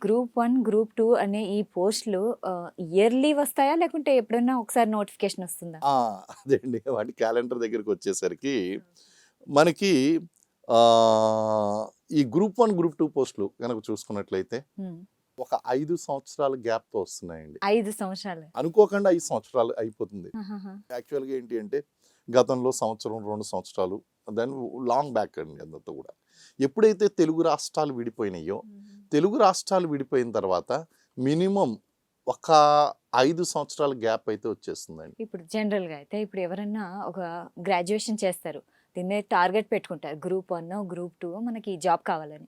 Group 1, group 2 అనే ఈ పోస్టులు ఇయర్లీ వస్తాయా? లేకుంటే ఎప్పుడన్నా ఒకసారి నోటిఫికేషన్ వస్తుందా? అదే అండి. వాటి క్యాలెండర్ దగ్గరికి వచ్చేసరికి మనకి ఆ, ఈ గ్రూప్ 1, గ్రూప్ 2 పోస్టులు కనుక చూసుకున్నట్లయితే హ్మ్. ఒక 5 సంవత్సరాల గ్యాప్తో వస్తున్నాయండి. 5 సంవత్సరాలు. అనుకోకుండా 5 సంవత్సరాలు అయిపోతుంది. ఆహాహా! యాక్చువల్గా ఏంటి అంటే గతంలో సంవత్సరం 2 సంవత్సరాలు దాని లాంగ్ బ్యాక్ అండి అదంతా కూడా. ఎప్పుడైతే తెలుగు రాష్ట్రాలు విడిపోయినాయో తెలుగు రాష్ట్రాలు విడిపోయిన తర్వాత మినిమం ఒక 5 సంవత్సరాల గ్యాప్ అయితే వచ్చేస్తుందండి. ఇప్పుడు జనరల్‌గా అయితే ఇప్పుడు ఎవరన్నా ఒక గ్రాడ్యుయేషన్ చేస్తారు. దీన్నే టార్గెట్ పెట్టుకుంటారు. గ్రూప్ 1, గ్రూప్ 2 మనకి ఈ జాబ్ కావాలని.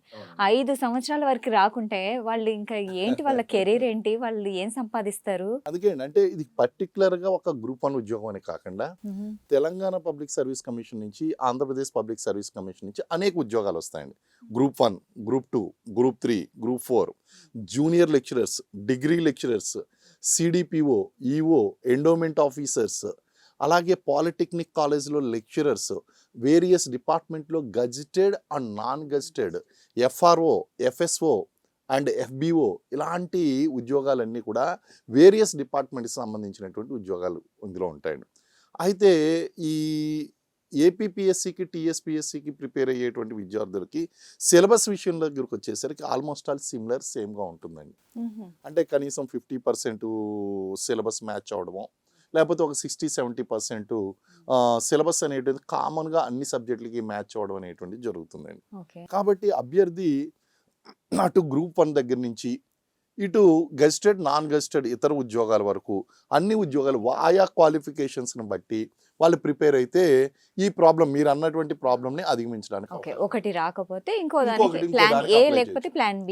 5 సంవత్సరాల వరకు రాకుంటే వాళ్ళు ఇంకా ఏంటి వాళ్ళ కెరీర్ ఏంటి? వాళ్ళు ఏం సంపాదిస్తారు? అందుకే అండి అంటే ఇది పర్టికులర్గా ఒక గ్రూప్ 1 ఉద్యోగం అని కాకుండా హుహు. తెలంగాణ పబ్లిక్ సర్వీస్ కమిషన్ నుంచి ఆంధ్రప్రదేశ్ పబ్లిక్ సర్వీస్ కమిషన్ నుంచి అనేక ఉద్యోగాలు వస్తాయండి. Group 1, group 2, group 3, group 4, junior lecturers, degree lecturers, CDPO, EO, endowment officers, అలాగే పాలిటెక్నిక్ కాలేజ్లో లెక్చరర్స్, వేరియస్ డిపార్ట్మెంట్లో gazetted and non gazetted, FRO, FSO and FBO ఇలాంటి ఉద్యోగాలన్నీ కూడా వేరియస్ డిపార్ట్మెంట్కి సంబంధించినటువంటి ఉద్యోగాలు ఇందులో ఉంటాయండి. అయితే ఈ ఏపీపీఎస్సికి టీఎస్పీఎస్సికి ప్రిపేర్ అయ్యేటువంటి విద్యార్థులకి సిలబస్ విషయం దగ్గరకు వచ్చేసరికి ఆల్మోస్ట్ ఆల్ సిమిలర్ సేమ్గా ఉంటుందండి. హుహు. అంటే కనీసం 50% సిలబస్ మ్యాచ్ అవడము, లేకపోతే ఒక 60-70% సిలబస్ అనేటువంటి కామన్గా అన్ని సబ్జెక్టులకి మ్యాచ్ అవ్వడం అనేటువంటిది జరుగుతుందండి. ఓకే. కాబట్టి అభ్యర్థి అటు గ్రూప్ 1 దగ్గర నుంచి ఇటు గజిటెడ్ నాన్ గజిటెడ్ ఇతర ఉద్యోగాల వరకు అన్ని ఉద్యోగాలు ఆయా క్వాలిఫికేషన్స్ని బట్టి వాళ్ళు ప్రిపేర్ అయితే ఈ ప్రాబ్లం మీరు అన్నటువంటి ప్రాబ్లమ్ని అధిగమించడానికి ఓకే. అవకాశం. ఒకటి రాకపోతే ఇంకో ఇంకొకటి దానికి ఇంకో ప్లాన్ దానికి ఏ అప్లై లేకపోతే చేయొచ్చు. Plan B